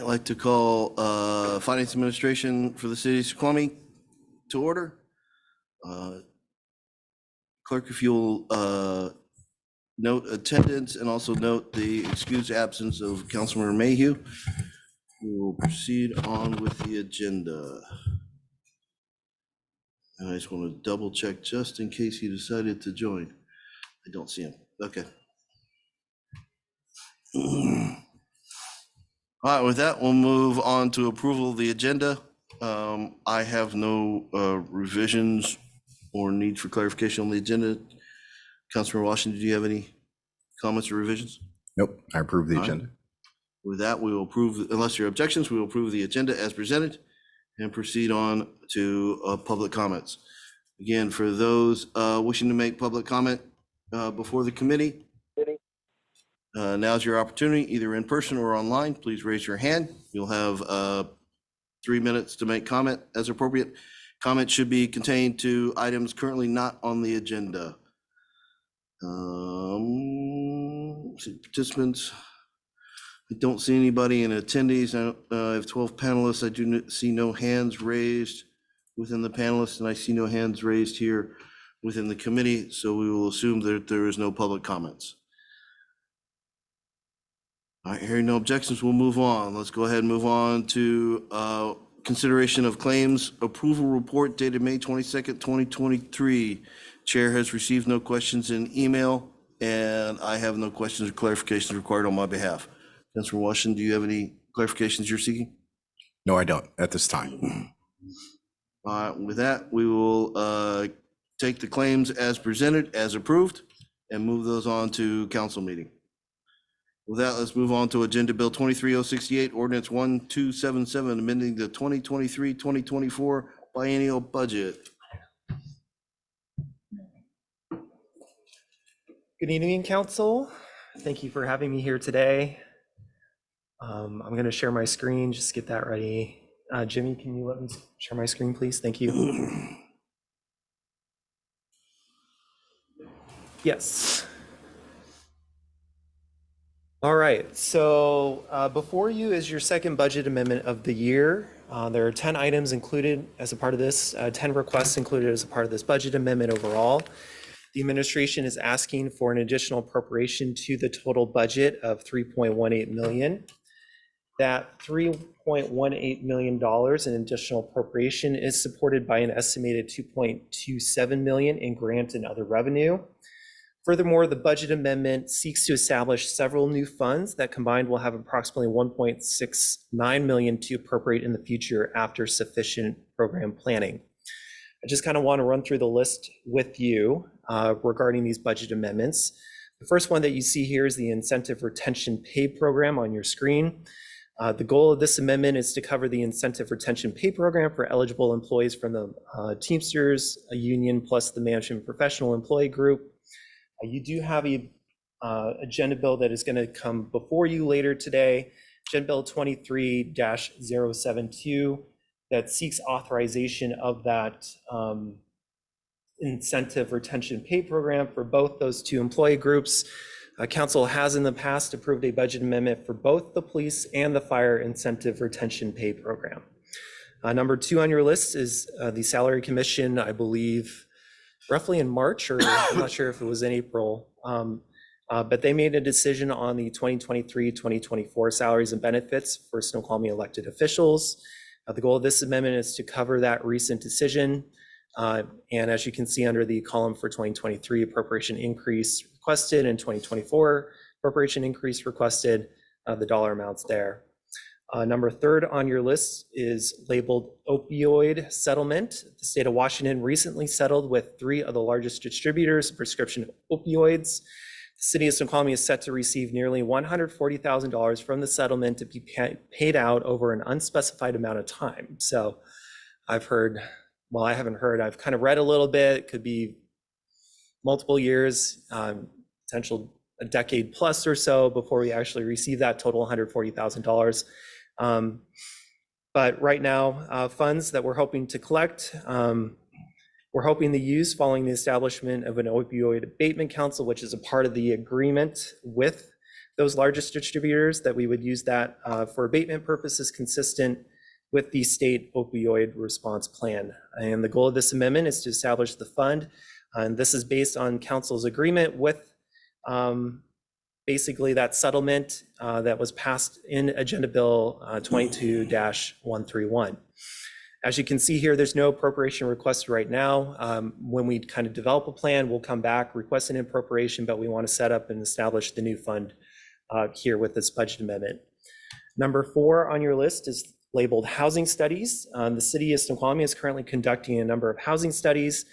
I'd like to call Finance Administration for the City of Snoqualmie to order. Clerk, if you'll note attendance and also note the excused absence of Councilmember Mayhew. We will proceed on with the agenda. And I just want to double check just in case he decided to join. I don't see him. Okay. All right, with that, we'll move on to approval of the agenda. I have no revisions or need for clarification on the agenda. Councilor Washington, do you have any comments or revisions? Nope, I approve the agenda. With that, we will approve, unless there are objections, we will approve the agenda as presented and proceed on to public comments. Again, for those wishing to make public comment before the committee, now's your opportunity, either in person or online. Please raise your hand. You'll have 3 minutes to make comment as appropriate. Comment should be contained to items currently not on the agenda. Participants, I don't see anybody in attendees. I have 12 panelists. I do see no hands raised within the panelists, and I see no hands raised here within the committee, so we will assume that there is no public comments. All right, hearing no objections, we'll move on. Let's go ahead and move on to consideration of claims approval report dated May 22nd, 2023. Chair has received no questions in email, and I have no questions or clarifications required on my behalf. Councilor Washington, do you have any clarifications you're seeking? No, I don't at this time. With that, we will take the claims as presented, as approved, and move those on to council meeting. With that, let's move on to Agenda Bill 23068, Ordinance 1277, amending the 2023-2024 biennial budget. Good evening, Council. Thank you for having me here today. I'm going to share my screen, just get that ready. Jimmy, can you let me share my screen, please? Thank you. Yes. All right, so before you is your second budget amendment of the year. There are 10 items included as a part of this, 10 requests included as a part of this budget amendment overall. The administration is asking for an additional appropriation to the total budget of $3.18 million. That $3.18 million in additional appropriation is supported by an estimated $2.27 million in grant and other revenue. Furthermore, the budget amendment seeks to establish several new funds that combined will have approximately $1.69 million to appropriate in the future after sufficient program planning. I just kind of want to run through the list with you regarding these budget amendments. The first one that you see here is the Incentive Retention Pay Program on your screen. The goal of this amendment is to cover the Incentive Retention Pay Program for eligible employees from the Teamsters union plus the Management Professional Employee Group. You do have a agenda bill that is going to come before you later today, Agenda Bill 23-072, that seeks authorization of that Incentive Retention Pay Program for both those two employee groups. Council has in the past approved a budget amendment for both the police and the fire Incentive Retention Pay Program. Number 2 on your list is the Salary Commission, I believe, roughly in March, or I'm not sure if it was in April, but they made a decision on the 2023-2024 salaries and benefits for Snoqualmie elected officials. The goal of this amendment is to cover that recent decision. And as you can see under the column for 2023 appropriation increase requested and 2024 appropriation increase requested, the dollar amounts there. Number 3 on your list is labeled opioid settlement. The state of Washington recently settled with 3 of the largest distributors of prescription opioids. The city of Snoqualmie is set to receive nearly $140,000 from the settlement to be paid out over an unspecified amount of time. So I've heard, well, I haven't heard, I've kind of read a little bit, it could be multiple years, potential a decade plus or so before we actually receive that total $140,000. But right now, funds that we're hoping to collect, we're hoping to use following the establishment of an opioid abatement council, which is a part of the agreement with those largest distributors, that we would use that for abatement purposes consistent with the state opioid response plan. And the goal of this amendment is to establish the fund. And this is based on council's agreement with basically that settlement that was passed in Agenda Bill 22-131. As you can see here, there's no appropriation requested right now. When we kind of develop a plan, we'll come back, request an appropriation, but we want to set up and establish the new fund here with this budget amendment. Number 4 on your list is labeled housing studies. The city of Snoqualmie is currently conducting a number of housing studies.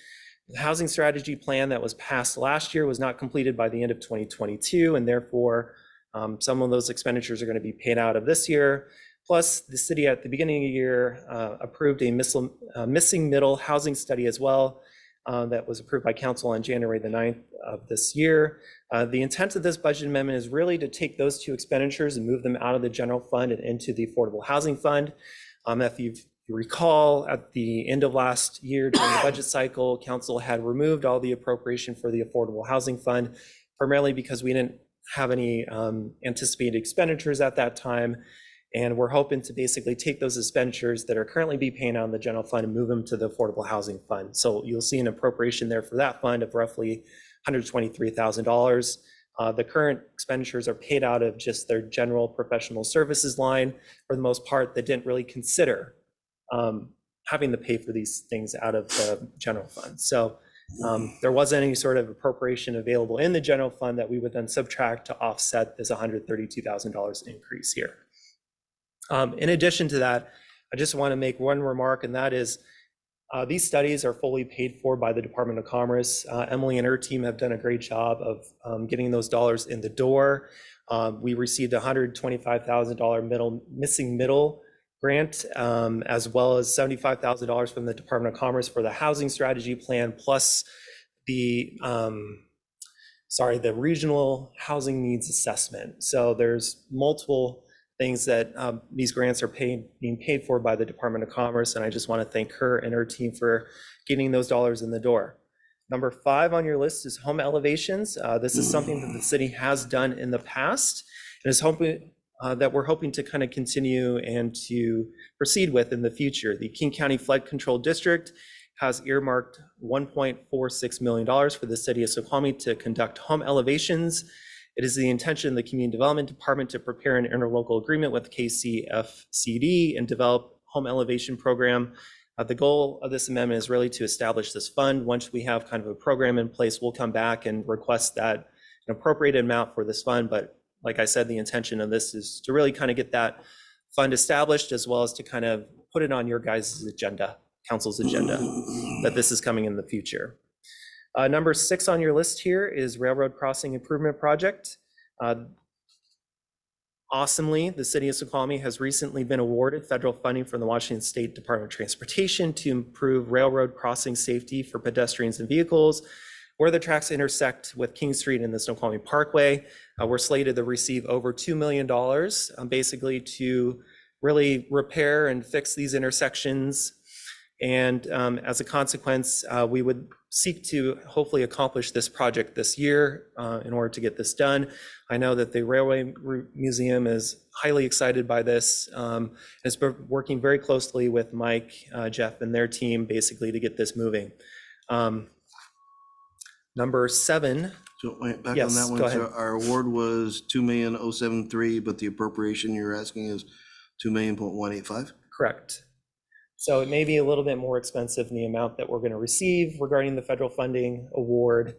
The housing strategy plan that was passed last year was not completed by the end of 2022, and therefore some of those expenditures are going to be paid out of this year. Plus, the city at the beginning of the year approved a missing middle housing study as well that was approved by council on January the 9th of this year. The intent of this budget amendment is really to take those 2 expenditures and move them out of the general fund and into the affordable housing fund. If you recall, at the end of last year during the budget cycle, council had removed all the appropriation for the affordable housing fund, primarily because we didn't have any anticipated expenditures at that time. And we're hoping to basically take those expenditures that are currently being paid out in the general fund and move them to the affordable housing fund. So you'll see an appropriation there for that fund of roughly $123,000. The current expenditures are paid out of just their general professional services line for the most part, that didn't really consider having to pay for these things out of the general fund. So there wasn't any sort of appropriation available in the general fund that we would then subtract to offset this $132,000 increase here. In addition to that, I just want to make one remark, and that is these studies are fully paid for by the Department of Commerce. Emily and her team have done a great job of getting those dollars in the door. We received a $125,000 missing middle grant, as well as $75,000 from the Department of Commerce for the housing strategy plan, plus the regional housing needs assessment. So there's multiple things that these grants are being paid for by the Department of Commerce, and I just want to thank her and her team for getting those dollars in the door. Number 5 on your list is home elevations. This is something that the city has done in the past, and is hoping that we're hoping to kind of continue and to proceed with in the future. The King County Flood Control District has earmarked $1.46 million for the city of Snoqualmie to conduct home elevations. It is the intention of the Community Development Department to prepare an interlocal agreement with KCFCD and develop home elevation program. The goal of this amendment is really to establish this fund. Once we have kind of a program in place, we'll come back and request that an appropriated amount for this fund. But like I said, the intention of this is to really kind of get that fund established, as well as to kind of put it on your guys' agenda, council's agenda, that this is coming in the future. Number 6 on your list here is Railroad Crossing Improvement Project. Awesomely, the city of Snoqualmie has recently been awarded federal funding from the Washington State Department of Transportation to improve railroad crossing safety for pedestrians and vehicles where the tracks intersect with King Street and the Snoqualmie Parkway. We're slated to receive over $2 million basically to really repair and fix these intersections. And as a consequence, we would seek to hopefully accomplish this project this year in order to get this done. I know that the Railway Museum is highly excited by this. Has been working very closely with Mike, Jeff, and their team basically to get this moving. Number 7. So wait, back Yes, on that one. go ahead. So our award was $2,073,000, but the appropriation you're asking is $2,185,000. Correct. So it may be a little bit more expensive than the amount that we're going to receive regarding the federal funding award.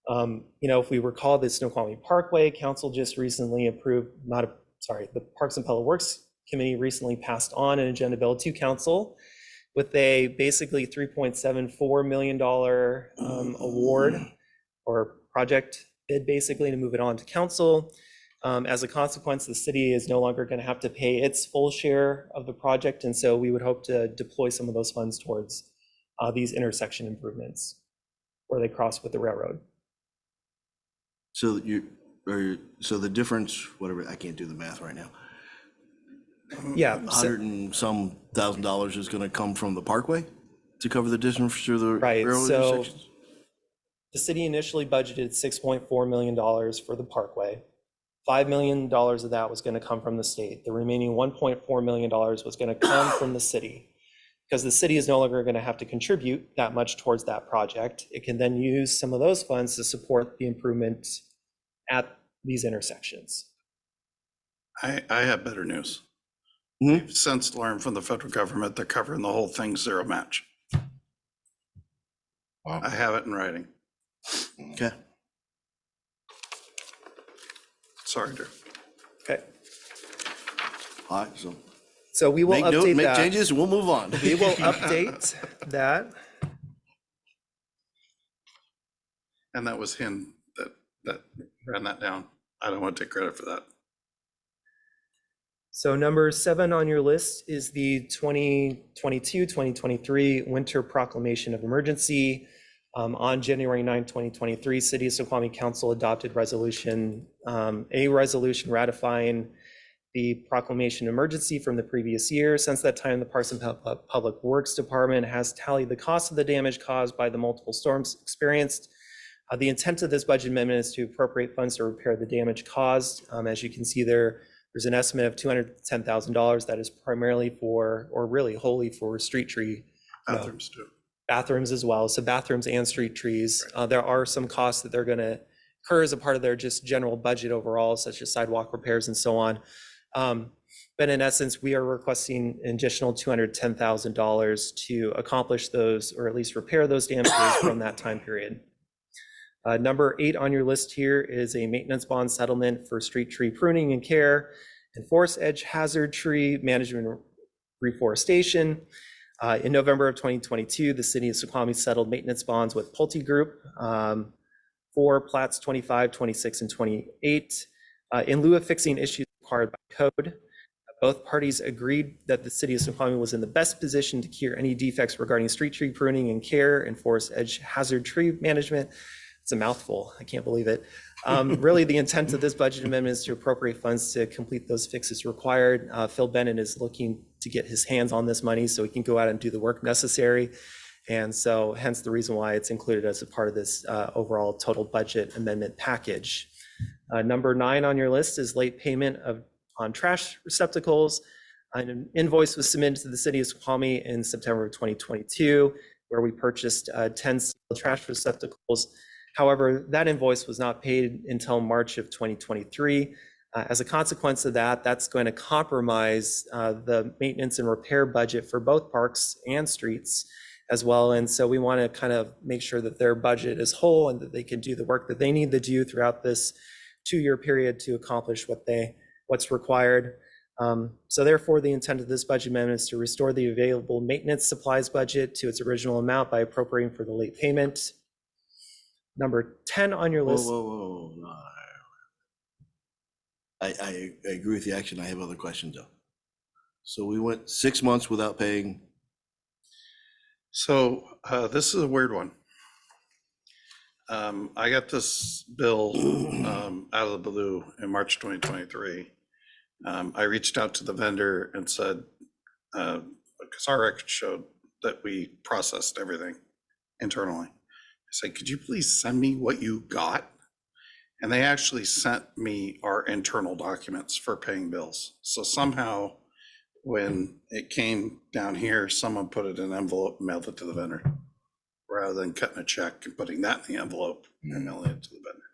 If we recall, the Snoqualmie Parkway Council just recently approved, the Parks and Public Works Committee recently passed on an agenda bill to council with a basically $3.74 million award or project bid basically to move it on to council. As a consequence, the city is no longer going to have to pay its full share of the project, and so we would hope to deploy some of those funds towards these intersection improvements where they cross with the railroad. So so the difference, whatever, I can't do the math right now. Yeah. $100 and some thousand is going to come from the parkway to cover the distance for the Right, railroad so intersections? the city initially budgeted $6.4 million for the parkway. $5 million of that was going to come from the state. The remaining $1.4 million was going to come from the city. Because the city is no longer going to have to contribute that much towards that project. It can then use some of those funds to support the improvement at these intersections. I have better news. Mhm. We've since learned from the federal government they're covering the whole thing zero match. Wow. I have it in writing. Okay. Sorry, Drew. Okay, All right, so so we will make note, update make that. changes, and we'll move on. We will update that. And that was him that ran that down. I don't want to take credit for that. So number 7 on your list is the 2022-2023 Winter Proclamation of Emergency. On January 9, 2023, City of Snoqualmie Council adopted a resolution ratifying the proclamation of emergency from the previous year. Since that time, the Parks and Public Works Department has tallied the cost of the damage caused by the multiple storms experienced. The intent of this budget amendment is to appropriate funds to repair the damage caused. As you can see there's an estimate of $210,000 that is primarily for, or really wholly for, street tree. Bathrooms too. Bathrooms as well, so bathrooms and street trees. There are some costs that they're gonna incur as a part of their just general budget overall, such as sidewalk repairs and so on. But in essence, we are requesting an additional $210,000 to accomplish those, or at least repair those damages from that time period. Number 8 on your list here is a maintenance bond settlement for street tree pruning and care and forest edge hazard tree management and reforestation. In November of 2022, the City of Snoqualmie settled maintenance bonds with Pulte Group for plats 25, 26, and 28 in lieu of fixing issues required by code. Both parties agreed that the City of Snoqualmie was in the best position to cure any defects regarding street tree pruning and care and forest edge hazard tree management. It's a mouthful, I can't believe it. Really, the intent of this budget amendment is to appropriate funds to complete those fixes required. Phil Bennett is looking to get his hands on this money so he can go out and do the work necessary. And so hence the reason why it's included as a part of this overall total budget amendment package. Number 9 on your list is late payment on trash receptacles. An invoice was submitted to the City of Snoqualmie in September of 2022, where we purchased 10 steel trash receptacles. However, that invoice was not paid until March of 2023. As a consequence of that, that's going to compromise the maintenance and repair budget for both parks and streets as well. And so we want to kind of make sure that their budget is whole and that they can do the work that they need to do throughout this 2-year period to accomplish what's required. So therefore, the intent of this budget amendment is to restore the available maintenance supplies budget to its original amount by appropriating for the late payment. Number 10 on your list. Whoa. No. I agree with the action. I have other questions though. So we went 6 months without paying. So this is a weird one. I got this bill out of the blue in March 2023. I reached out to the vendor and said, because our record showed that we processed everything internally. I said, could you please send me what you got? And they actually sent me our internal documents for paying bills. So somehow when it came down here, someone put it in an envelope and mailed it to the vendor, rather than cutting a check and putting that in the envelope and mailing it to the vendor.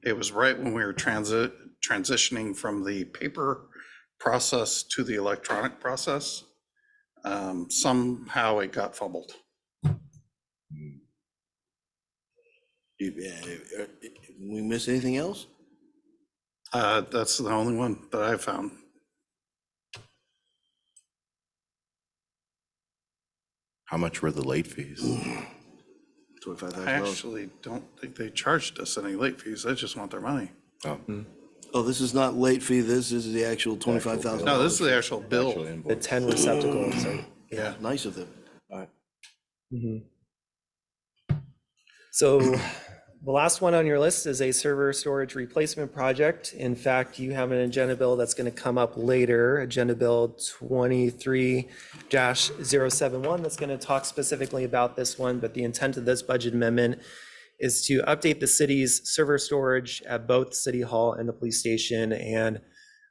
It was right when we were transitioning from the paper process to the electronic process. Somehow it got fumbled. We miss anything else? That's the only one that I found. How much were the late fees? $25,000. I actually don't think they charged us any late fees. I just want their money. Oh, this is not late fee. This is the actual $25,000. No, this is the actual bill. The 10 receptacles. Yeah, nice of them. So the last one on your list is a server storage replacement project. In fact, you have an agenda bill that's going to come up later, Agenda Bill 23-071, that's going to talk specifically about this one. But the intent of this budget amendment is to update the city's server storage at both City Hall and the police station. And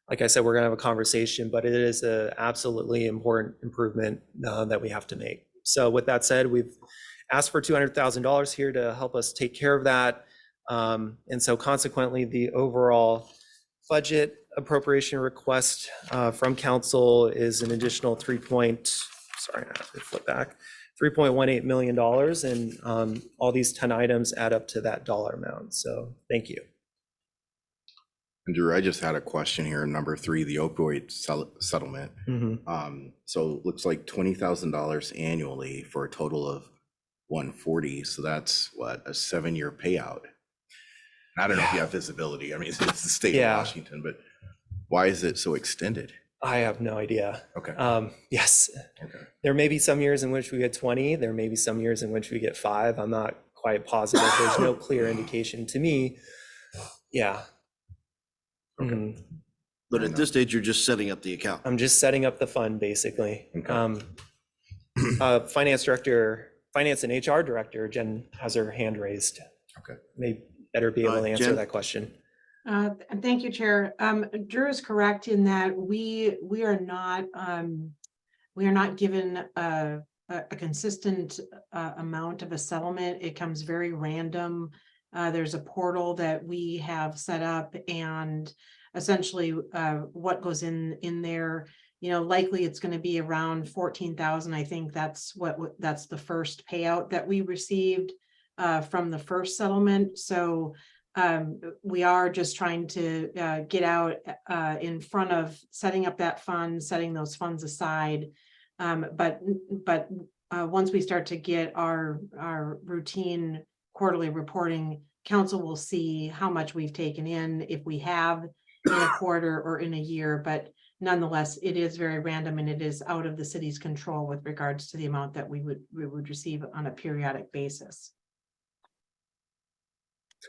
like I said, we're gonna have a conversation, but it is a absolutely important improvement that we have to make. So with that said, we've asked for $200,000 here to help us take care of that. And so consequently, the overall budget appropriation request from council is an additional $3.18 million. And all these 10 items add up to that dollar amount. So thank you. And Drew, I just had a question here, number 3, the opioid settlement. So it looks like $20,000 annually for a total of 140. So that's what, a 7-year payout. I don't know if you have visibility. I mean, it's the state of Washington, but why is it so extended? I have no idea. Okay. Yes, Okay. there may be some years in which we get 20. There may be some years in which we get 5. I'm not quite positive. There's no clear indication to me. Yeah. Okay. But at this stage, you're just setting up the account. I'm just setting up the fund, basically. Okay. Finance and HR director, Jen has her hand raised. Okay. May better be able to answer Jen? that question. Thank you, Chair. Drew is correct in that we are not given a consistent amount of a settlement. It comes very random. There's a portal that we have set up, and essentially what goes in there, likely it's going to be around 14,000. I think that's the first payout that we received from the first settlement. So we are just trying to get out in front of setting up that fund, setting those funds aside. But once we start to get our routine quarterly reporting, council will see how much we've taken in, if we have in a quarter or in a year. But nonetheless, it is very random, and it is out of the city's control with regards to the amount that we would receive on a periodic basis.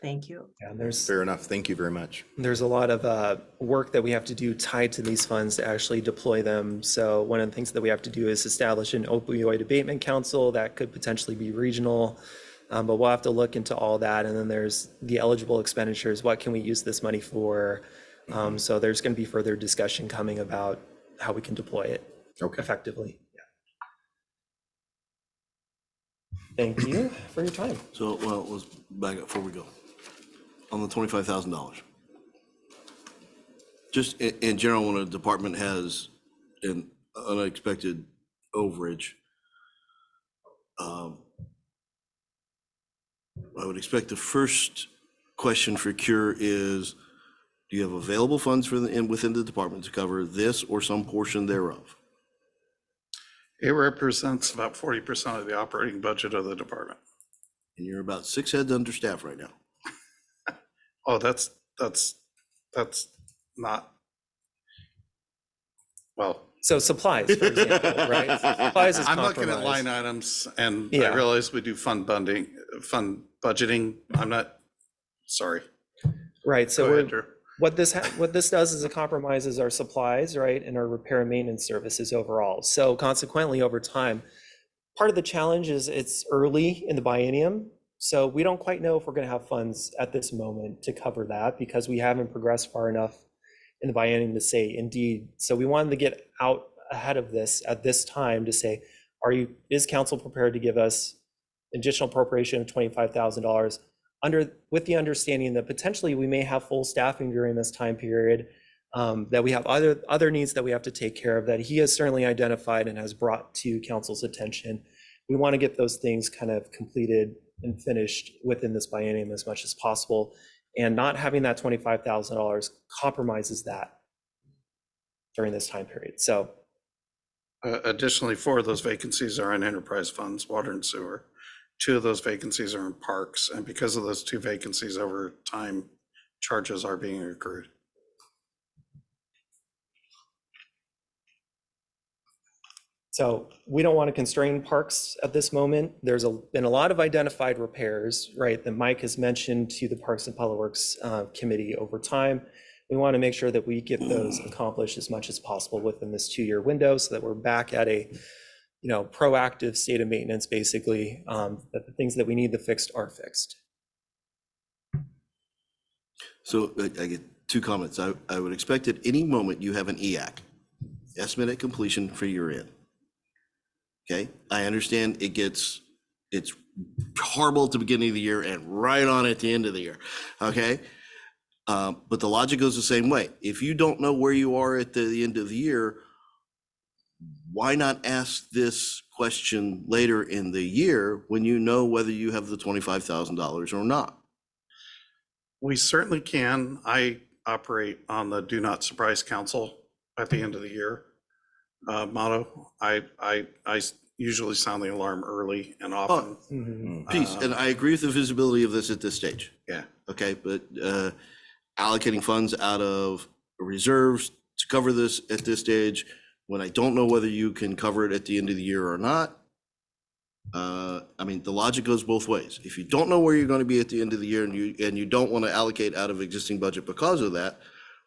Thank you. Yeah, Fair enough. Thank you very much. there's a lot of work that we have to do tied to these funds to actually deploy them. So one of the things that we have to do is establish an opioid abatement council that could potentially be regional. But we'll have to look into all that. And then there's the eligible expenditures. What can we use this money for? So there's going to be further discussion coming about how we can deploy it effectively. Yeah. Thank you for your time. So, well, let's back up before we go. On the $25,000. Just in general, when a department has an unexpected overage, I would expect the first question for cure is, do you have available funds for within the department to cover this or some portion thereof? It represents about 40% of the operating budget of the department. And you're about 6 heads understaffed right now. Oh, that's not, well. So supplies, for example, right? Supplies is I'm looking at compromised. line items, and I Yeah. realize we do fund budgeting. I'm not, sorry. Right. So Go ahead, we're, Drew. what this does is it compromises our supplies, right, and our repair and maintenance services overall. So consequently, over time, part of the challenge is it's early in the biennium. So we don't quite know if we're going to have funds at this moment to cover that because we haven't progressed far enough in the biennium to say indeed. So we wanted to get out ahead of this at this time to say, is council prepared to give us additional appropriation of $25,000 with the understanding that potentially we may have full staffing during this time period, that we have other needs that we have to take care of that he has certainly identified and has brought to council's attention. We want to get those things kind of completed and finished within this biennium as much as possible, and not having that $25,000 compromises that during this time period. So Additionally, 4 of those vacancies are in enterprise funds, water and sewer. 2 of those vacancies are in parks, and because of those 2 vacancies, over time, charges are being accrued. So we don't want to constrain parks at this moment. There's been a lot of identified repairs, right, that Mike has mentioned to the Parks and Public Works Committee over time. We want to make sure that we get those accomplished as much as possible within this 2-year window so that we're back at a proactive state of maintenance, basically, that the things that we need to fixed are fixed. So I get two comments. I would expect at any moment you have an EAC, estimate at completion for year end. Okay, I understand it's horrible at the beginning of the year and right on at the end of the year. Okay. But the logic goes the same way. If you don't know where you are at the end of the year, why not ask this question later in the year when you know whether you have the $25,000 or not? We certainly can. I operate on the do not surprise council at the end of the year motto. I usually sound the alarm early and often. Peace. And I agree with the visibility of this at this stage. Yeah. Okay, but allocating funds out of reserves to cover this at this stage, when I don't know whether you can cover it at the end of the year or not. I mean, the logic goes both ways. If you don't know where you're going to be at the end of the year and you don't want to allocate out of existing budget because of that,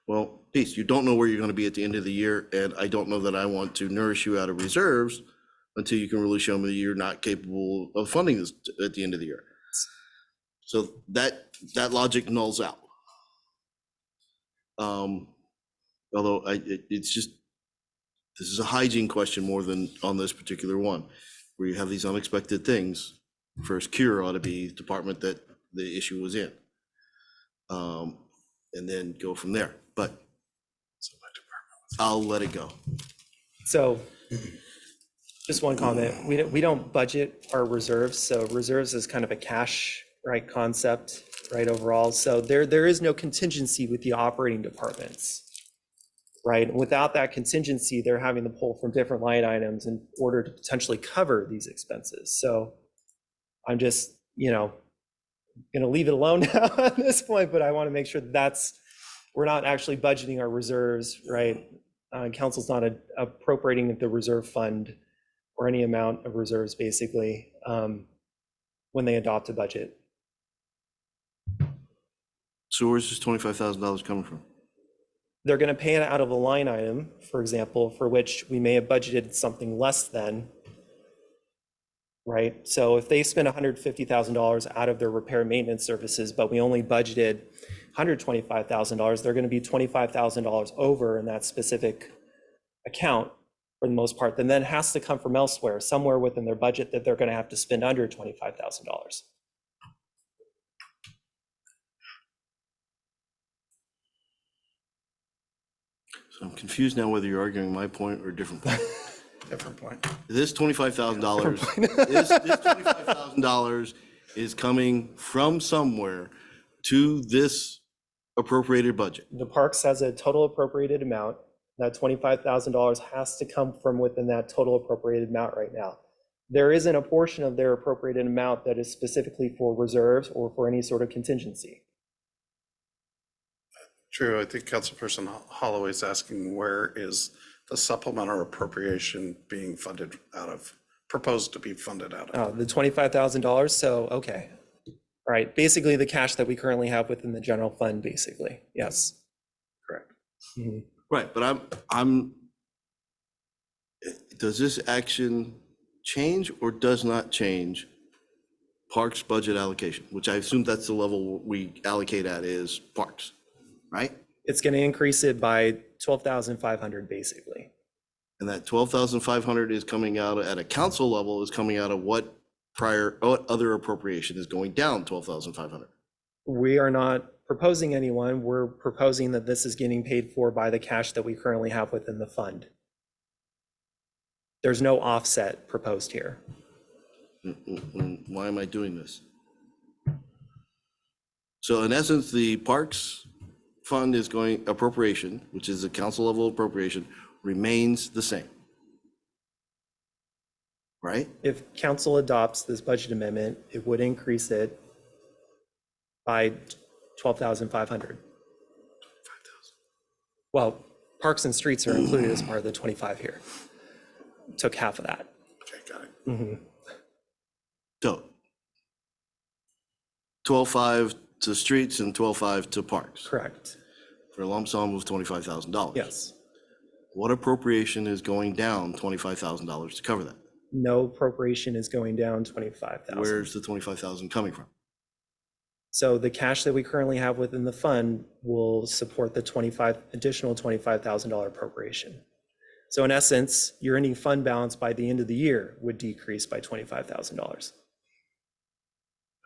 well, peace, you don't know where you're going to be at the end of the year, and I don't know that I want to nourish you out of reserves until you can really show me you're not capable of funding this at the end of the year. So that logic nulls out. Although it's just, this is a hygiene question more than on this particular one, where you have these unexpected things. First cure ought to be the department that the issue was in. And then go from there, but I'll let it go. So just one comment. We don't budget our reserves. So reserves is kind of a cash, right, concept, right, overall. So there is no contingency with the operating departments, right? Without that contingency, they're having to pull from different line items in order to potentially cover these expenses. So I'm just, going to leave it alone now at this point, but I want to make sure we're not actually budgeting our reserves, right? Council's not appropriating the reserve fund or any amount of reserves basically when they adopt a budget. So where's this $25,000 coming from? They're going to pay it out of a line item, for example, for which we may have budgeted something less than, right? So if they spend $150,000 out of their repair and maintenance services, but we only budgeted $125,000, they're going to be $25,000 over in that specific account for the most part, then that has to come from elsewhere, somewhere within their budget that they're going to have to spend under $25,000. So I'm confused now whether you're arguing my point or a different point. Different point. This $25,000, this $25,000 is coming from somewhere to this appropriated budget. The Parks has a total appropriated amount. That $25,000 has to come from within that total appropriated amount right now. There isn't a portion of their appropriated amount that is specifically for reserves or for any sort of contingency. True. I think Councilperson Holloway's asking where is the supplemental appropriation being funded out of, proposed to be funded out of? The $25,000. So, okay. All right. Basically the cash that we currently have within the general fund, basically. Yes. Correct. Mm-hmm. Right, but does this action change or does not change Parks budget allocation, which I assume that's the level we allocate at is Parks, right? It's going to increase it by 12,500 basically. And that 12,500 is coming out at a council level, is coming out of what other appropriation is going down 12,500? We are not proposing anyone. We're proposing that this is getting paid for by the cash that we currently have within the fund. There's no offset proposed here. Why am I doing this? So in essence, the Parks Fund is going, appropriation, which is a council level appropriation, remains the same. Right? If council adopts this budget amendment, it would increase it by 12,500. Well, Parks and Streets are included as part of the 25 here. Took half of that. Okay, got it. Mm-hmm. So 12.5 to streets and 12.5 to parks Correct. for a lump sum of $25,000. Yes. What appropriation is going down $25,000 to cover that? No appropriation is going down 25,000. Where's the 25,000 coming from? So the cash that we currently have within the fund will support the additional $25,000 appropriation. So in essence, your ending fund balance by the end of the year would decrease by $25,000.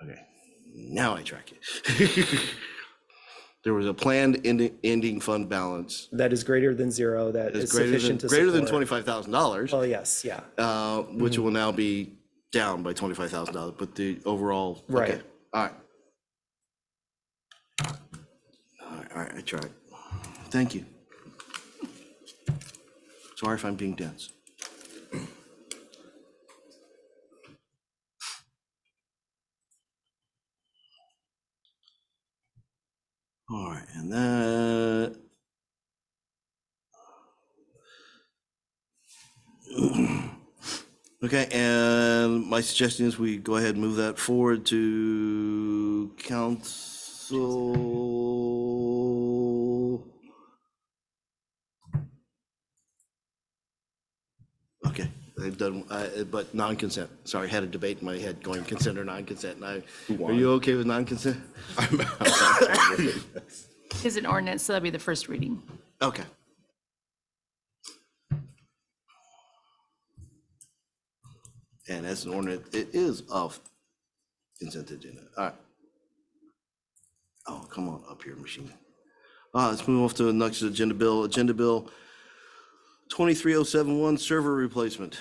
Okay, now I track it. There was a planned ending fund balance That is greater than zero, that is is sufficient to greater than support. $25,000, Oh, yes, yeah. which will now be down by $25,000, but the overall, okay, Right. all right. All right, I tried. Thank you. Sorry if I'm being dense. All right, and that. Okay, and my suggestion is we go ahead and move that forward to council. Okay, I've done, but non-consent. Sorry, I had a debate in my head going consent or non-consent. And are you okay with non-consent? Is an ordinance, so that'll be the first reading. Okay. And as an ordinance, it is off consent agenda. All right. Oh, come on up here, machine. Let's move off to the next agenda bill. Agenda bill 23071, server replacement.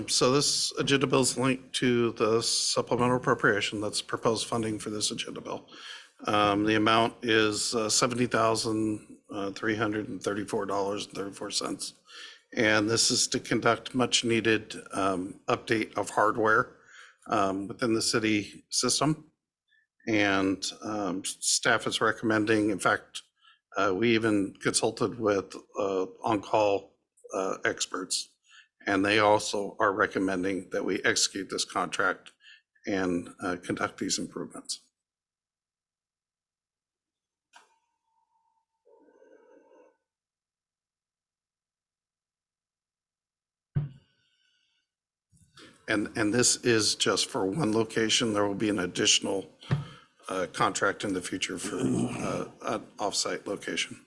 So this agenda bill is linked to the supplemental appropriation that's proposed funding for this agenda bill. The amount is $70,334.34. And this is to conduct much needed update of hardware within the city system. And staff is recommending, in fact, we even consulted with on-call experts, and they also are recommending that we execute this contract and conduct these improvements. And this is just for one location. There will be an additional contract in the future for an offsite location.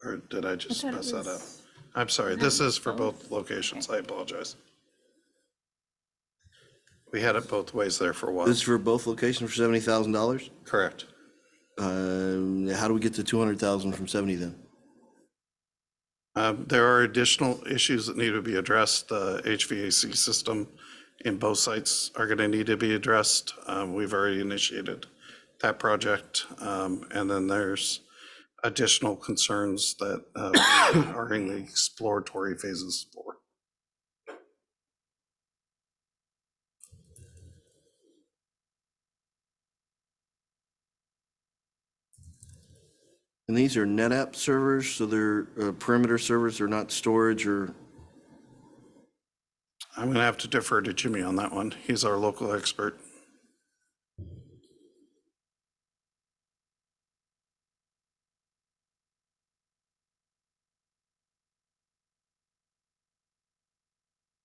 Or did I just thought it mess that up? was- I'm sorry, this is for both locations. I apologize. We had it both ways there for a while. This is for both locations for $70,000? Correct. How do we get to 200,000 from 70 then? There are additional issues that need to be addressed. The HVAC system in both sites are going to need to be addressed. We've already initiated that project. And then there's additional concerns that are in the exploratory phases for. And these are NetApp servers, so they're perimeter servers, they're not storage or, I'm going to have to defer to Jimmy on that one. He's our local expert.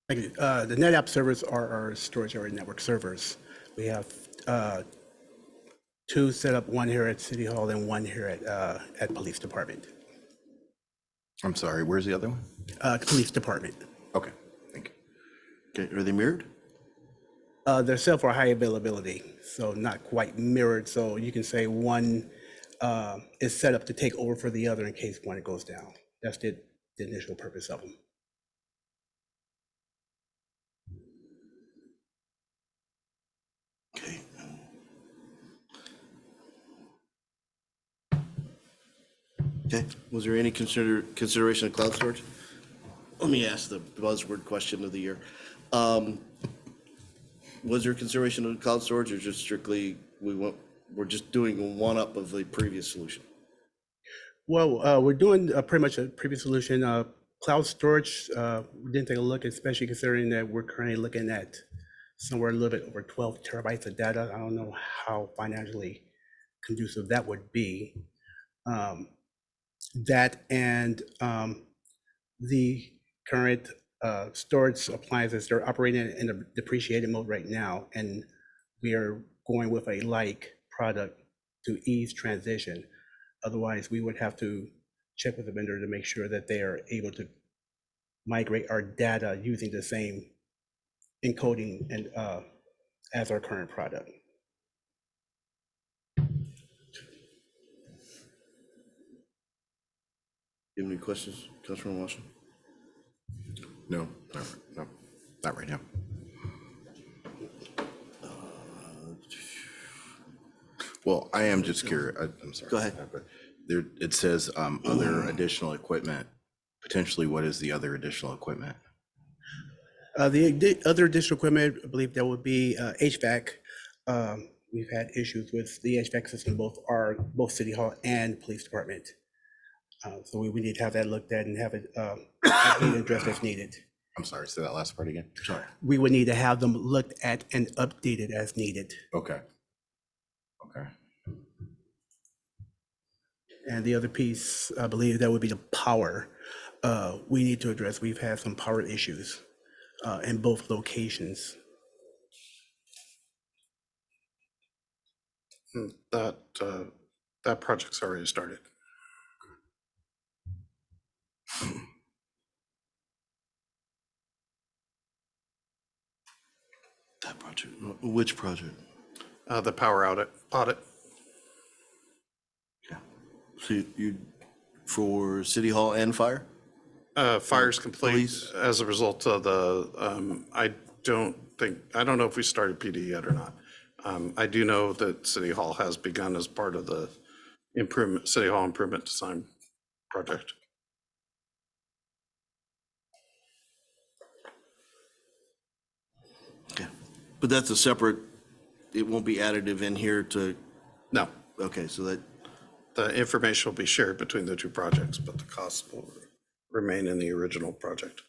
Thank you. The NetApp servers are our storage area network servers. We have two set up, one here at City Hall and one here at Police Department. I'm sorry, where's the other one? Police Department. Okay, thank you. okay, are they mirrored? They're set for high availability, so not quite mirrored. So you can say one is set up to take over for the other in case one goes down. That's the initial purpose of them. Okay. Okay, was there any consideration of cloud storage? Let me ask the buzzword question of the year. Was there consideration of cloud storage or just strictly, we're just doing one up of the previous solution? Well, we're doing pretty much a previous solution. Cloud storage, we didn't take a look, especially considering that we're currently looking at somewhere a little bit over 12 terabytes of data. I don't know how financially conducive that would be. That and the current storage appliances, they're operating in a depreciated mode right now, and we are going with a like product to ease transition. Otherwise, we would have to check with the vendor to make sure that they are able to migrate our data using the same encoding and as our current product. You have any questions, Councilman Washington? No, not right now. Well, I am just curious, I'm sorry. Go ahead. But there, it says other additional equipment. Potentially, what is the other additional equipment? The other additional equipment, I believe there would be HVAC. We've had issues with the HVAC system, both City Hall and Police Department. So we need to have that looked at and have it addressed as needed. I'm sorry, say that last part again. Sorry. We would need to have them looked at and updated as needed. Okay. Okay. And the other piece, I believe that would be the power. We need to address, we've had some power issues in both locations. That project's already started. That project, which project? The power audit. So you, for City Hall and Fire? Fire's complete Police? as a result of the, I don't know if we started PD yet or not. I do know that City Hall has begun as part of the City Hall improvement design project. Okay, but that's a separate, it won't be additive in here to, No, okay, so that, the information will be shared between the two projects, but the costs will remain in the original project.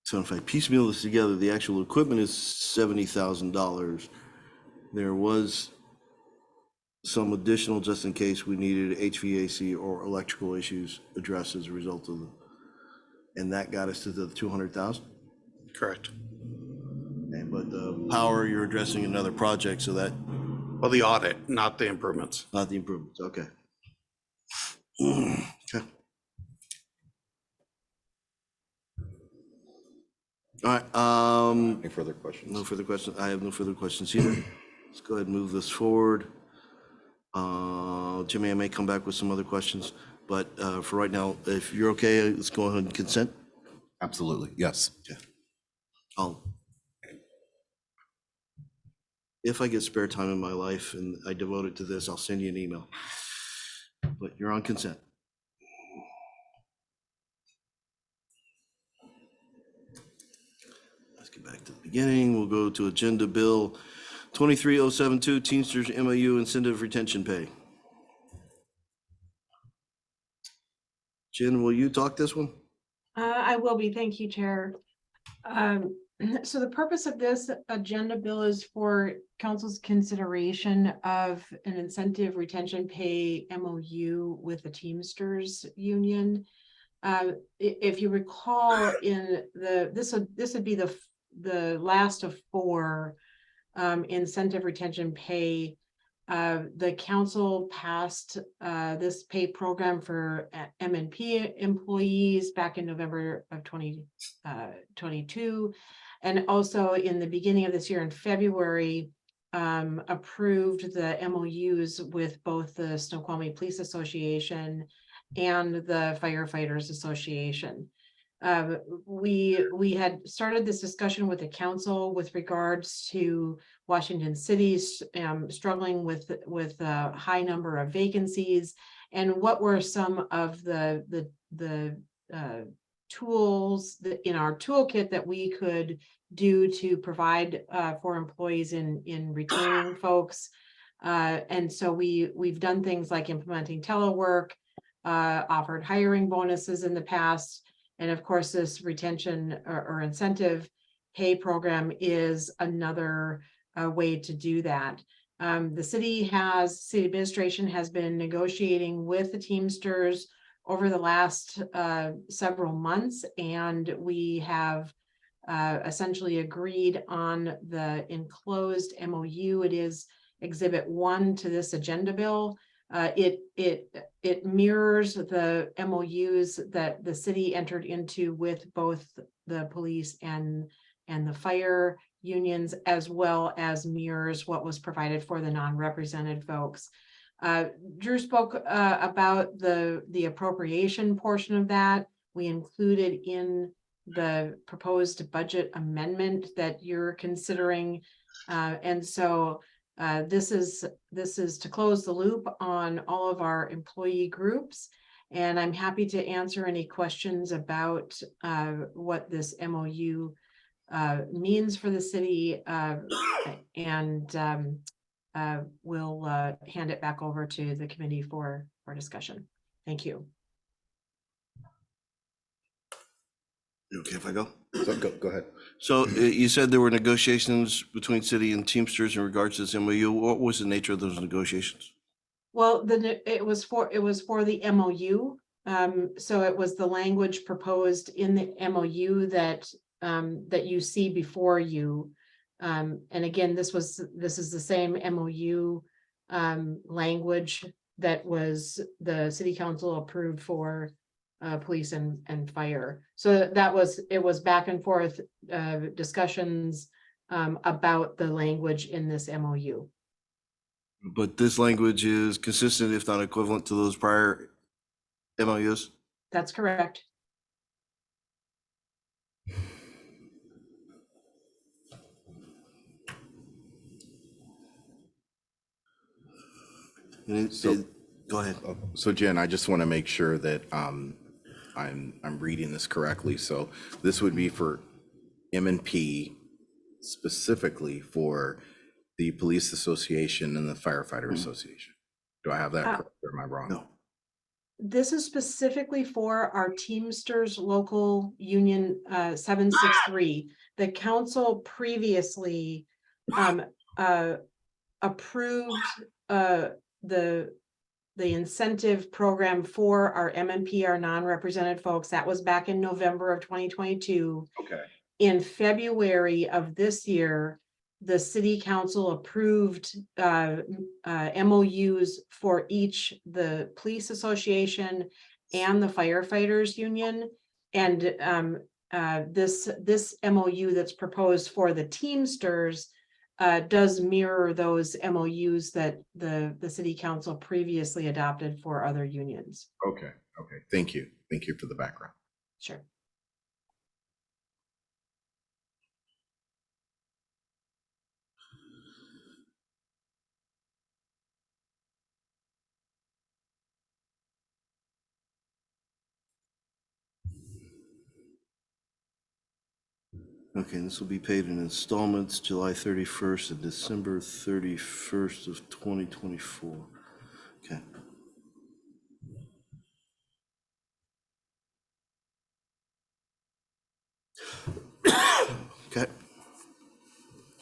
so if I piecemeal this together, the actual equipment is $70,000. There was some additional just in case we needed HVAC or electrical issues addressed as a result of the, and that got us to the 200,000. Correct. And but the power, you're addressing another project, so that, Well, the audit, not the improvements. not the improvements, okay. Okay. All right, Any further questions? no further questions. I have no further questions either. Let's go ahead and move this forward. Jimmy, I may come back with some other questions, but for right now, if you're okay, let's go ahead and consent. Absolutely, yes. If I get spare time in my life and I devote it to this, I'll send you an email. But you're on consent. Let's get back to the beginning. We'll go to Agenda Bill 23072, Teamsters MOU Incentive Retention Pay. Jen, will you talk this one? I will be. Thank you, Chair. So the purpose of this agenda bill is for council's consideration of an incentive retention pay MOU with the Teamsters Union. If you recall, in this would be the last of four incentive retention pay. The council passed this pay program for M&P employees back in November of 2022. And also in the beginning of this year in February, approved the MOUs with both the Snoqualmie Police Association and the Firefighters Association. We had started this discussion with the council with regards to Washington City's struggling with a high number of vacancies, and what were some of the tools that in our toolkit that we could do to provide for employees in retaining folks. And so we've done things like implementing telework, offered hiring bonuses in the past. And of course, this retention or incentive pay program is another way to do that. The city administration has been negotiating with the Teamsters over the last several months, and we have essentially agreed on the enclosed MOU. It is Exhibit 1 to this agenda bill. It mirrors the MOUs that the city entered into with both the police and the fire unions, as well as mirrors what was provided for the non-represented folks. Drew spoke about the appropriation portion of that. We included in the proposed budget amendment that you're considering. And so this is to close the loop on all of our employee groups. And I'm happy to answer any questions about what this MOU means for the city, and we'll hand it back over to the committee for discussion. Thank you. Okay, if I go? So go ahead. So you said there were negotiations between city and Teamsters in regards to this MOU. What was the nature of those negotiations? Well, it was for the MOU. So it was the language proposed in the MOU that you see before you. And again, this is the same MOU language that was the city council approved for police and fire. So it was back and forth discussions about the language in this MOU. But this language is consistent, if not equivalent to those prior MOUs? That's correct. Go ahead. So Jen, I just want to make sure that I'm reading this correctly. So this would be for M&P, specifically for the Police Association and the Firefighter Association. Do I have that correct, or am I wrong? No. This is specifically for our Teamsters local union 763. The council previously approved the incentive program for our MMP, our non-represented folks. That was back in November of 2022. Okay. In February of this year, the city council approved MOUs for each the police association and the firefighters union. And this MOU that's proposed for the Teamsters does mirror those MOUs that the city council previously adopted for other unions. Okay. Thank you for the background. Sure. Okay, this will be paid in installments, July 31st and December 31st of 2024. Okay. Okay.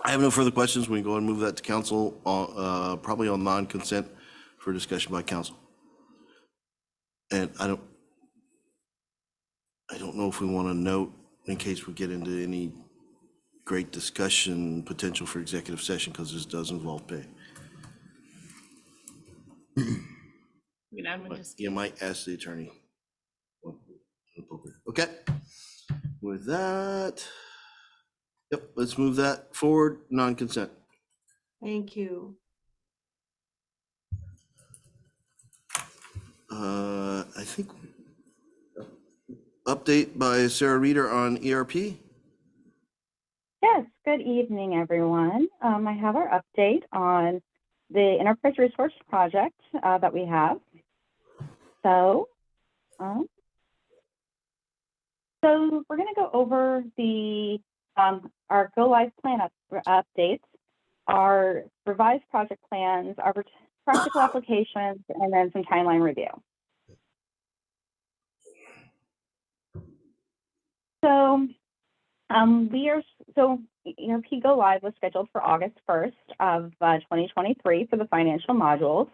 I have no further questions. We can go ahead and move that to council, probably on non-consent for discussion by council. And I don't know if we want to note, in case we get into any great discussion, potential for executive session, because this does involve pay. But you might ask the attorney. Okay. With that, yep, let's move that forward, non-consent. Thank you. I think update by Sarah Reeder on ERP. Yes, good evening, everyone. I have our update on the Enterprise Resource Project that we have. So we're going to go over the our Go Live plan updates, our revised project plans, our practical applications, and then some timeline review. So ERP Go Live was scheduled for August 1st of 2023 for the financial modules.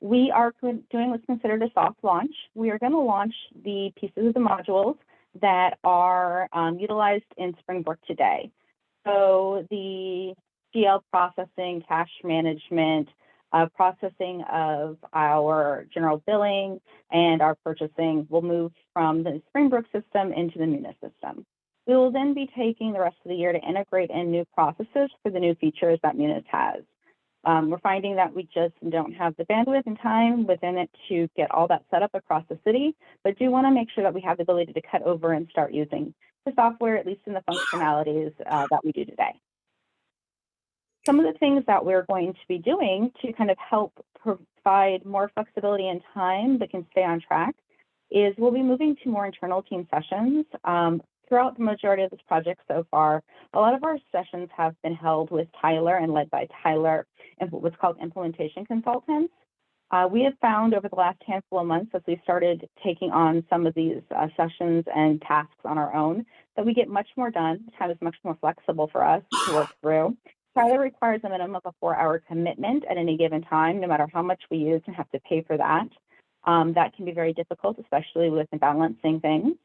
We are doing what's considered a soft launch. We are going to launch the pieces of the modules that are utilized in Springbrook today. So the GL processing, cash management, processing of our general billing, and our purchasing will move from the Springbrook system into the Munis system. We will then be taking the rest of the year to integrate in new processes for the new features that Munis has. We're finding that we just don't have the bandwidth and time within it to get all that set up across the city, but do want to make sure that we have the ability to cut over and start using the software, at least in the functionalities that we do today. Some of the things that we're going to be doing to kind of help provide more flexibility and time that can stay on track is we'll be moving to more internal team sessions. Throughout the majority of this project so far, a lot of our sessions have been held with Tyler and led by Tyler and what's called implementation consultants. We have found over the last handful of months as we started taking on some of these sessions and tasks on our own, that we get much more done. Time is much more flexible for us to work through. Tyler requires a minimum of a 4-hour commitment at any given time, no matter how much we use and have to pay for that. That can be very difficult, especially with balancing things.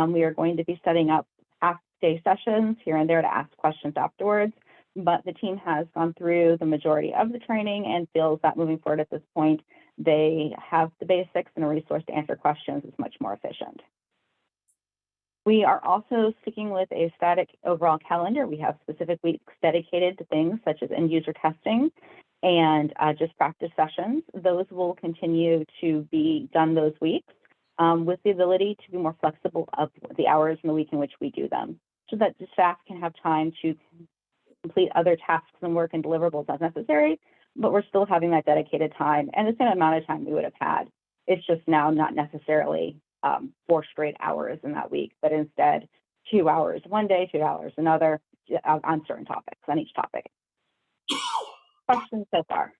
We are going to be setting up half-day sessions here and there to ask questions afterwards, but the team has gone through the majority of the training and feels that moving forward at this point, they have the basics and a resource to answer questions is much more efficient. We are also sticking with a static overall calendar. We have specific weeks dedicated to things such as end user testing and just practice sessions. Those will continue to be done those weeks. With the ability to be more flexible of the hours in the week in which we do them, so that the staff can have time to complete other tasks and work and deliverables as necessary, but we're still having that dedicated time and the same amount of time we would have had. It's just now not necessarily 4 straight hours in that week, but instead 2 hours one day, 2 hours another on certain topics, on each topic. Questions so far?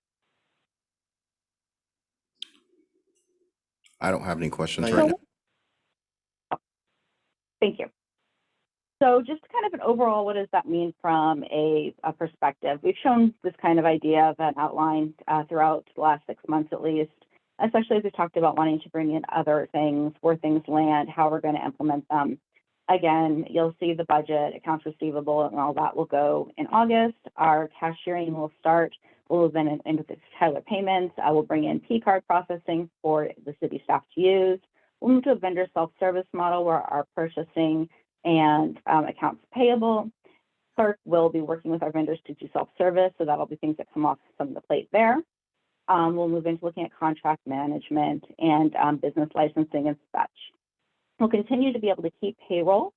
I don't have any questions Thank right you. now. Thank you. So just kind of an overall, what does that mean from a perspective? We've shown this kind of idea of an outline throughout the last 6 months at least, especially as we talked about wanting to bring in other things, where things land, how we're going to implement them. Again, you'll see the budget, accounts receivable, and all that will go in August. Our cashiering will start. We'll move in into the Tyler payments. I will bring in P-card processing for the city staff to use. We'll move to a vendor self-service model where our purchasing and accounts payable clerk will be working with our vendors to do self-service. So that'll be things that come off some of the plate there. We'll move into looking at contract management and business licensing and such. We'll continue to be able to keep payroll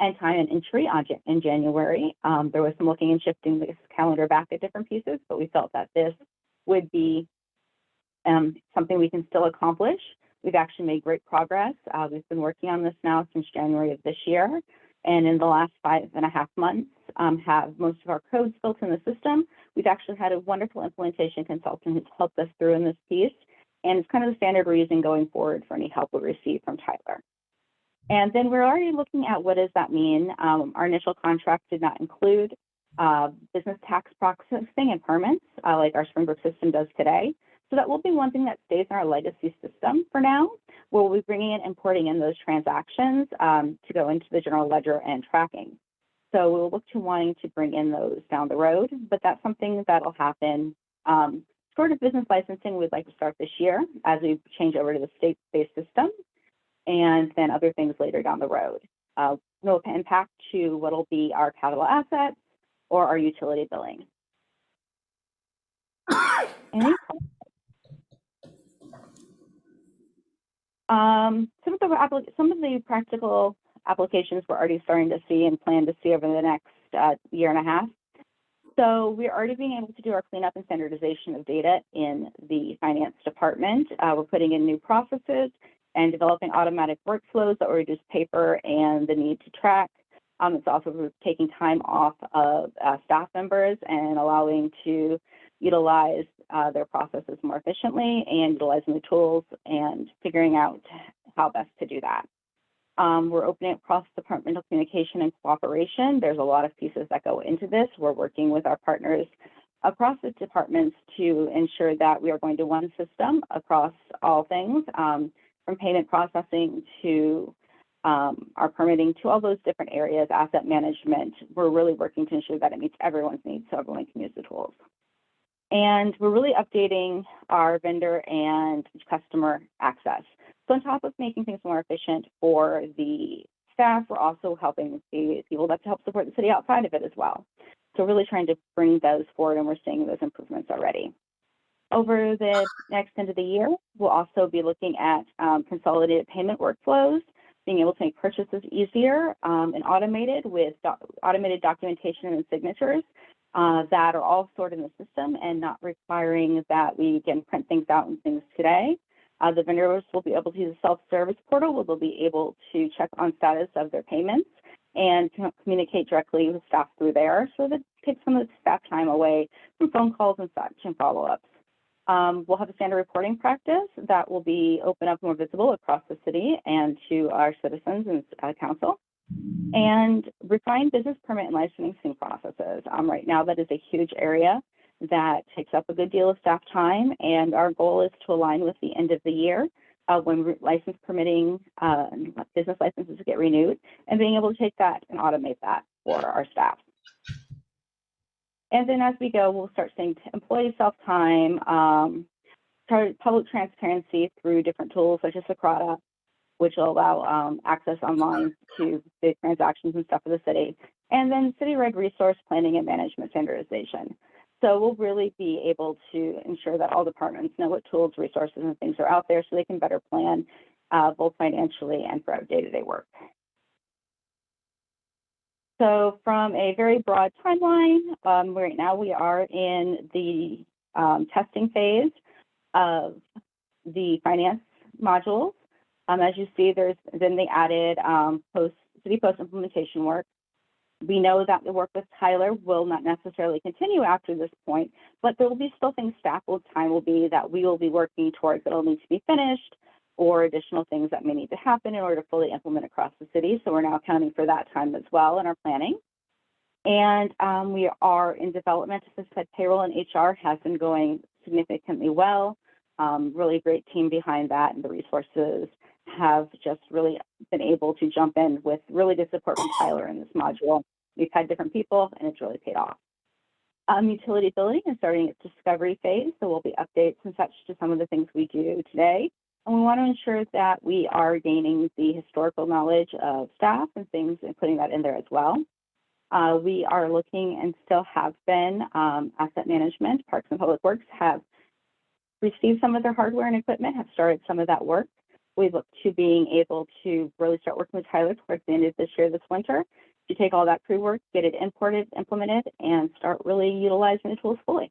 and time and entry in January. There was some looking and shifting this calendar back at different pieces, but we felt that this would be something we can still accomplish. We've actually made great progress. We've been working on this now since January of this year. And in the last 5.5 months, have most of our codes built in the system. We've actually had a wonderful implementation consultant who's helped us through in this piece. And it's kind of the standard we're using going forward for any help we receive from Tyler. And then we're already looking at what does that mean. Our initial contract did not include business tax processing and permits like our Springbrook system does today. So that will be one thing that stays in our legacy system for now. We'll be bringing in, importing in those transactions to go into the general ledger and tracking. So we'll look to wanting to bring in those down the road, but that's something that'll happen. Sort of business licensing we'd like to start this year as we change over to the state-based system, and then other things later down the road. No impact to what'll be our capital assets or our utility billing. Any questions? Some of the practical applications we're already starting to see and plan to see over the next year and a half. So we're already being able to do our cleanup and standardization of data in the finance department. We're putting in new processes and developing automatic workflows that will reduce paper and the need to track. It's also taking time off of staff members and allowing to utilize their processes more efficiently and utilizing the tools and figuring out how best to do that. We're opening up cross-departmental communication and cooperation. There's a lot of pieces that go into this. We're working with our partners across the departments to ensure that we are going to one system across all things, from payment processing to our permitting to all those different areas, asset management. We're really working to ensure that it meets everyone's needs so everyone can use the tools. And we're really updating our vendor and customer access. So on top of making things more efficient for the staff, we're also helping the people that help support the city outside of it as well. So really trying to bring those forward, and we're seeing those improvements already. Over the next end of the year, we'll also be looking at consolidated payment workflows, being able to make purchases easier and automated with automated documentation and signatures that are all stored in the system and not requiring that we can print things out and things today. The vendors will be able to use a self-service portal where they'll be able to check on status of their payments and communicate directly with staff through there, so that takes some of the staff time away from phone calls and such and follow-ups. We'll have a standard reporting practice that will be open up more visible across the city and to our citizens and council. And refine business permit and licensing processes. Right now, that is a huge area that takes up a good deal of staff time, and our goal is to align with the end of the year when license permitting business licenses get renewed, and being able to take that and automate that for our staff. And then as we go, we'll start seeing employee self-time, public transparency through different tools such as Socrata, which will allow access online to the transactions and stuff for the city, and then city-wide resource planning and management standardization. So we'll really be able to ensure that all departments know what tools, resources, and things are out there so they can better plan both financially and for our day-to-day work. So from a very broad timeline, right now we are in the testing phase of the finance modules. As you see, there's then the added city post implementation work. We know that the work with Tyler will not necessarily continue after this point, but there will be still things staff time will be that we will be working towards that will need to be finished, or additional things that may need to happen in order to fully implement across the city. So we're now accounting for that time as well in our planning. And we are in development. As I said, payroll and HR has been going significantly well. Really great team behind that, and the resources have just really been able to jump in with really good support from Tyler in this module. We've had different people, and it's really paid off. Utility billing is starting its discovery phase, so we'll be updates and such to some of the things we do today. And we want to ensure that we are gaining the historical knowledge of staff and things and putting that in there as well. We are looking and still have been asset management. Parks and Public Works have received some of their hardware and equipment, have started some of that work. We look to being able to really start working with Tyler towards the end of this year, this winter, to take all that pre-work, get it imported, implemented, and start really utilizing the tools fully.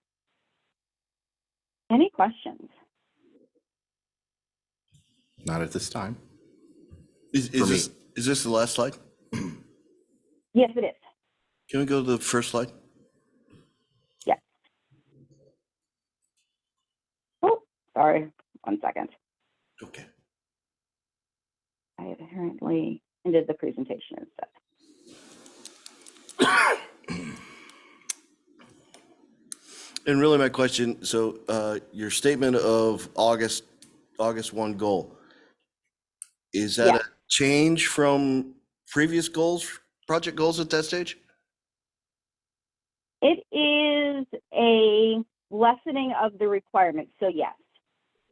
Any questions? Not at this time. Is this the last slide? Yes, it is. Can we go to the first slide? Yes. Oh, sorry. 1 second. Okay. I apparently ended the presentation instead. And really my question, so your statement of August 1 goal, is that Yeah. a change from previous goals, project goals at that stage? It is a lessening of the requirements. So yes,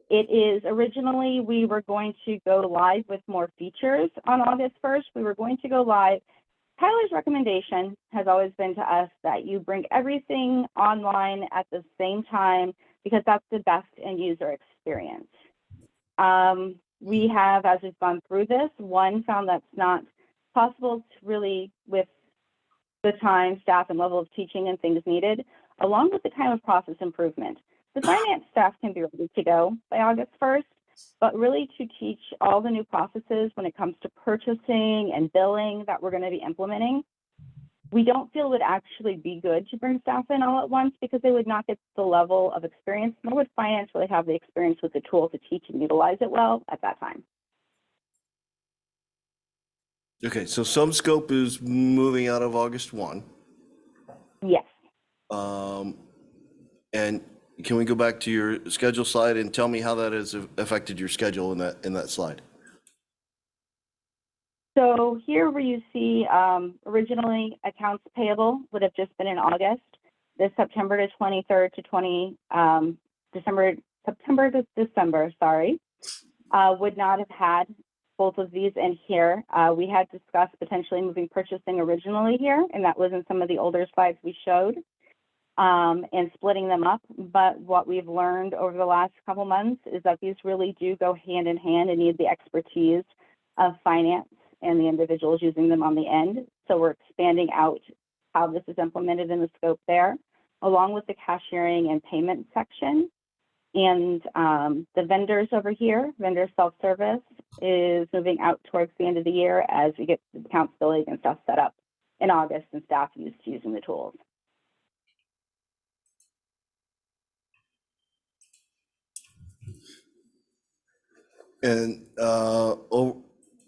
it is originally we were going to go live with more features on August 1st. We were going to go live. Tyler's recommendation has always been to us that you bring everything online at the same time because that's the best end user experience. We have, as we've gone through this, found that's not possible to really with the time, staff, and level of teaching and things needed, along with the time of process improvement. The finance staff can be ready to go by August 1st, but really to teach all the new processes when it comes to purchasing and billing that we're going to be implementing, we don't feel it would actually be good to bring staff in all at once because they would not get the level of experience, nor would finance really have the experience with the tool to teach and utilize it well at that time. Okay, so some scope is moving out of August 1. Yes. And can we go back to your schedule slide and tell me how that has affected your schedule in that slide? So here where you see originally accounts payable would have just been in August. This September to 23rd to September to December, sorry, would not have had both of these in here. We had discussed potentially moving purchasing originally here, and that was in some of the older slides we showed, and splitting them up. But what we've learned over the last couple months is that these really do go hand in hand and need the expertise of finance and the individuals using them on the end. So we're expanding out how this is implemented in the scope there, along with the cashiering and payment section. And the vendors over here, vendor self-service, is moving out towards the end of the year as we get the accounts billing and stuff set up in August and staff used to using the tools. And,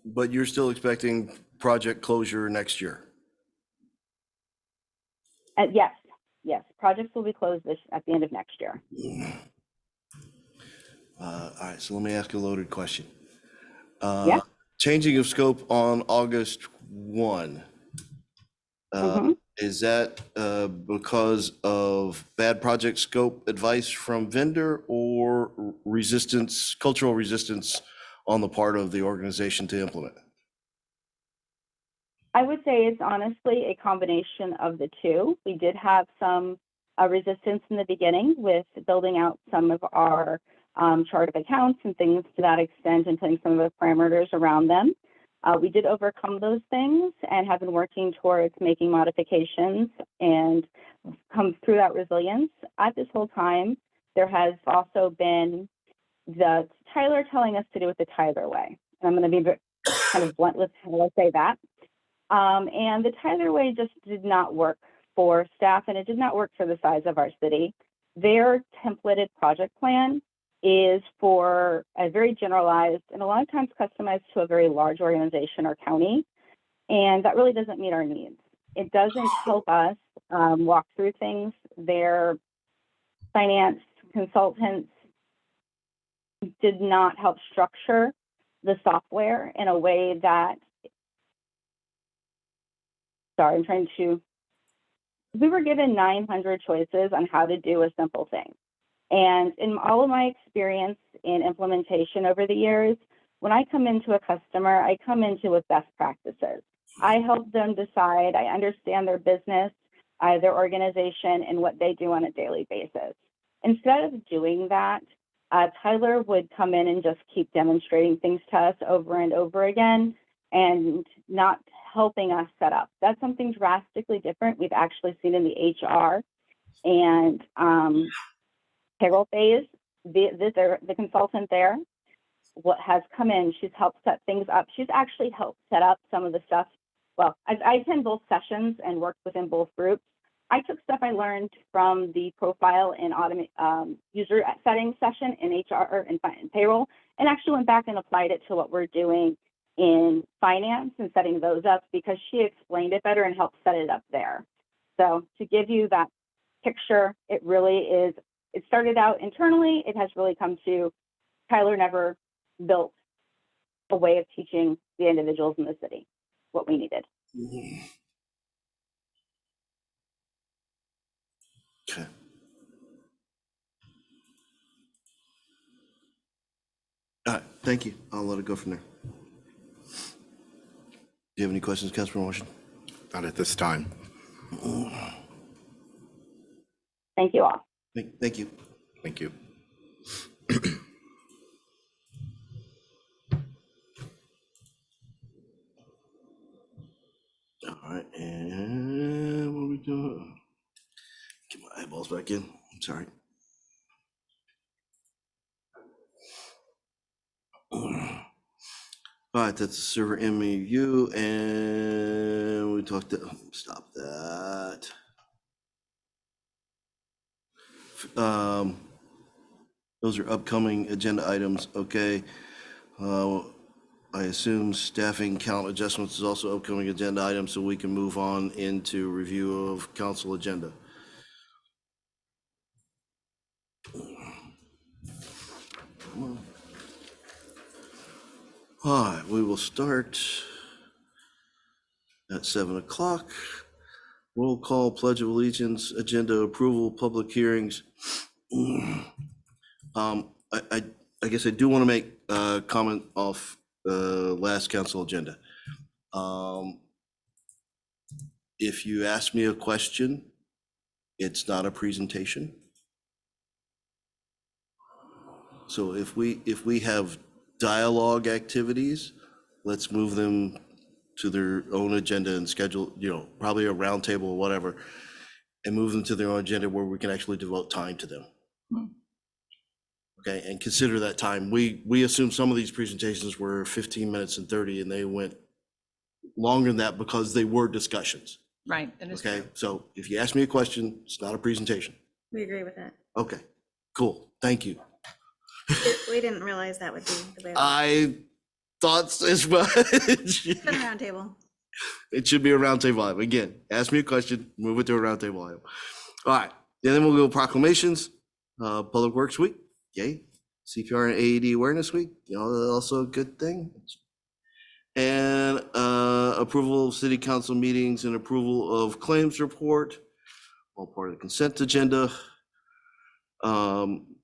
but you're still expecting project closure next year? Yes, projects will be closed at the end of next year. All right, so let me ask a loaded question. Yeah. Changing of scope on August 1. Mhm. Is that because of bad project scope advice from vendor or resistance, cultural resistance on the part of the organization to implement? I would say it's honestly a combination of the two. We did have some resistance in the beginning with building out some of our chart of accounts and things to that extent and putting some of the parameters around them. We did overcome those things and have been working towards making modifications and come through that resilience. At this whole time, there has also been the Tyler telling us to do it the Tyler way. And I'm going to be kind of blunt with how I say that. And the Tyler way just did not work for staff, and it did not work for the size of our city. Their templated project plan is for a very generalized and a lot of times customized to a very large organization or county, and that really doesn't meet our needs. It doesn't help us walk through things. Their finance consultants did not help structure the software in a way that, we were given 900 choices on how to do a simple thing. And in all of my experience in implementation over the years, when I come into a customer, I come into with best practices. I help them decide, I understand their business, their organization, and what they do on a daily basis. Instead of doing that, Tyler would come in and just keep demonstrating things to us over and over again and not helping us set up. That's something drastically different we've actually seen in the HR and payroll phase. The consultant there, what has come in, she's helped set things up. She's actually helped set up some of the stuff. Well, I attend both sessions and worked within both groups. I took stuff I learned from the profile and user setting session in HR and payroll, and actually went back and applied it to what we're doing in finance and setting those up because she explained it better and helped set it up there. So to give you that picture, it really is, it started out internally. It has really come to Tyler never built a way of teaching the individuals in the city what we needed. Okay. All right, thank you. I'll let it go from there. Do you have any questions, Councilman Washington? Not at this time. Thank you all. Thank you. Thank you. All right, and what are we doing? Get my eyeballs back in. I'm sorry. All right, that's the server MEU, and we talked to, stop that. Those are upcoming agenda items, okay. I assume staffing count adjustments is also upcoming agenda item, so we can move on into review of council agenda. All right, we will start at 7 o'clock. Roll call, pledge of allegiance, agenda approval, public hearings. I guess I do want to make a comment off the last council agenda. If you ask me a question, it's not a presentation. So if we have dialogue activities, let's move them to their own agenda and schedule, probably a round table or whatever, and move them to their own agenda where we can actually devote time to them. Okay, and consider that time. We assume some of these presentations were 15 minutes and 30, and they went longer than that because they were discussions. Right. That is Okay, true. so if you ask me a question, it's not a presentation. We agree with that. Okay, cool, thank you. We didn't realize that would be the way. I thought as well. It's been a round table. It should be a roundtable item. Again, ask me a question, move it to a roundtable item. All right, and then we'll go proclamations. Public Works Week, yay. CPR and AED Awareness Week, also a good thing. And approval of city council meetings and approval of claims report, all part of the consent agenda.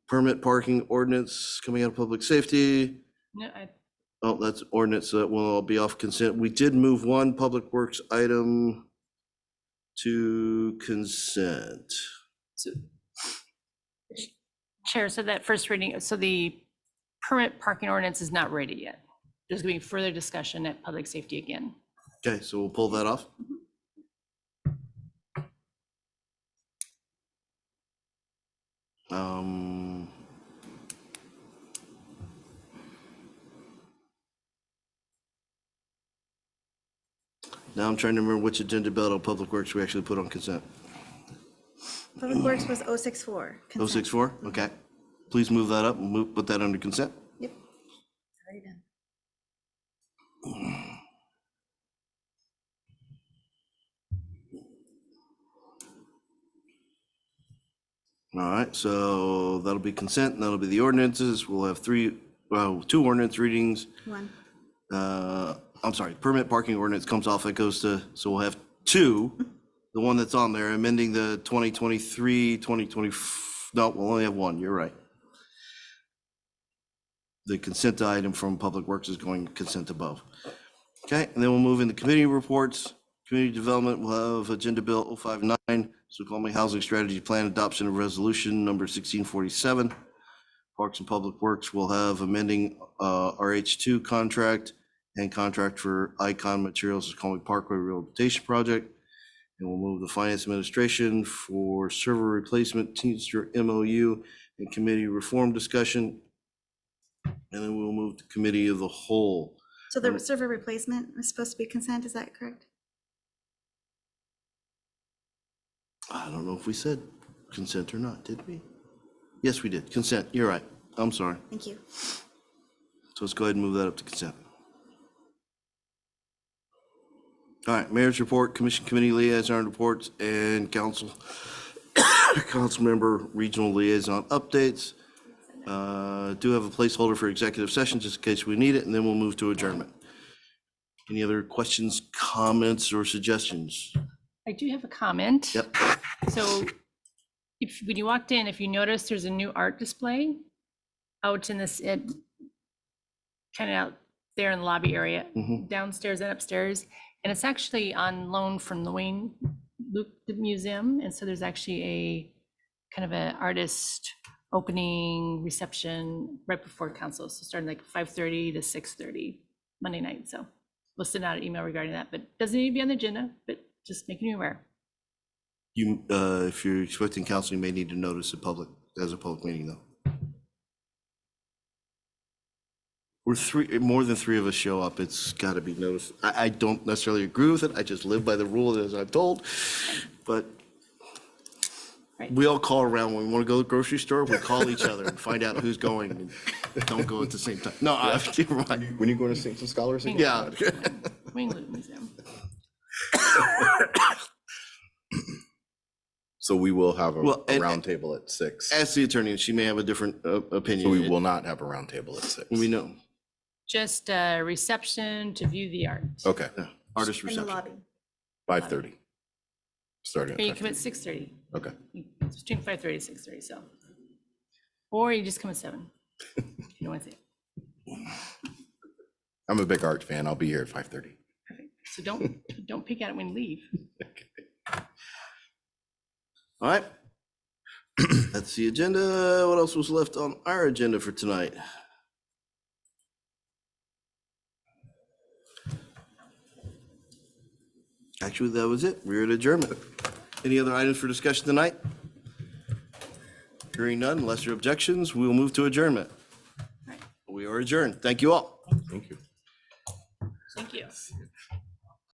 Permit parking ordinance coming out of public safety. No, Oh, that's ordinance that will be off consent. We did move one public works item to consent. so, Chair, so that first reading, so the permit parking ordinance is not ready yet. There's going to be further discussion at public safety again. Okay, so we'll pull that off. Now I'm trying to remember which agenda bill on public works we actually put on consent. Public Works was 064. consent. 064, okay. Please move that up and put that under consent. Yep. Already done. All right, so that'll be consent, and that'll be the ordinances. We'll have two ordinance readings. One. I'm sorry, permit parking ordinance comes off, it goes to, so we'll have two. The one that's on there, amending the 2023, 2020, no, we'll only have one, you're right. The consent item from Public Works is going consent above. Okay, and then we'll move into committee reports. Community Development will have Agenda Bill 059, Snoqualmie Housing Strategy Plan Adoption of Resolution Number 1647. Parks and Public Works will have amending RH2 contract and contract for Icon Materials Snoqualmie Parkway Rehabilitation Project. And we'll move the Finance Administration for server replacement, Teamster MOU, and committee reform discussion. And then we'll move to Committee of the Whole. So the server replacement was supposed to be consent, is that correct? I don't know if we said consent or not, did we? Yes, we did. Consent, you're right. I'm sorry. Thank you. So let's go ahead and move that up to consent. All right, Mayor's report, Commission Committee Liaison reports, and council member regional liaison updates. Do have a placeholder for executive session just in case we need it, and then we'll move to adjournment. Any other questions, comments, or suggestions? I do have a comment. Yep. So when you walked in, if you notice, there's a new art display out in this, kind of out there in the lobby area, downstairs and upstairs. And it's actually on loan from the Wayne Luke Museum. And so there's actually a kind of an artist opening reception right before council. So starting like 5:30 to 6:30 Monday night. So we'll send out an email regarding that, but doesn't need to be on the agenda, but just making you aware. You, if you're expecting council, you may need to notice it public, as a public meeting though. We're more than three of us show up, it's gotta be noticed. I don't necessarily agree with it, I just live by the rule as I'm told, but Right. we all call around when we wanna go to the grocery store, we call each other and find out who's going and don't go at the same time. No, never mind. When you going to Saints and Scholars again? Yeah. Wayne Luke Museum. So we will have a Well, and- roundtable at 6. Ask the attorney, she may have a different So opinion. we will not have a roundtable at 6. We know. Just a reception to view the art. Okay, Yeah, Artist In the reception. lobby. 5:30. Starting Or you at come at 5:30. 6:30. Okay. It's between 5:30 and 6:30, so. Or you just come at 7. You want to say, I'm a big art fan. I'll be here at 5:30. perfect. So don't peek at it when you leave. All right. That's the agenda. What else was left on our agenda for tonight? Actually, that was it. We're at adjournment. Any other items for discussion tonight? Hearing none, unless there are objections, we will move to adjournment. We are adjourned. Thank you all. Thank you.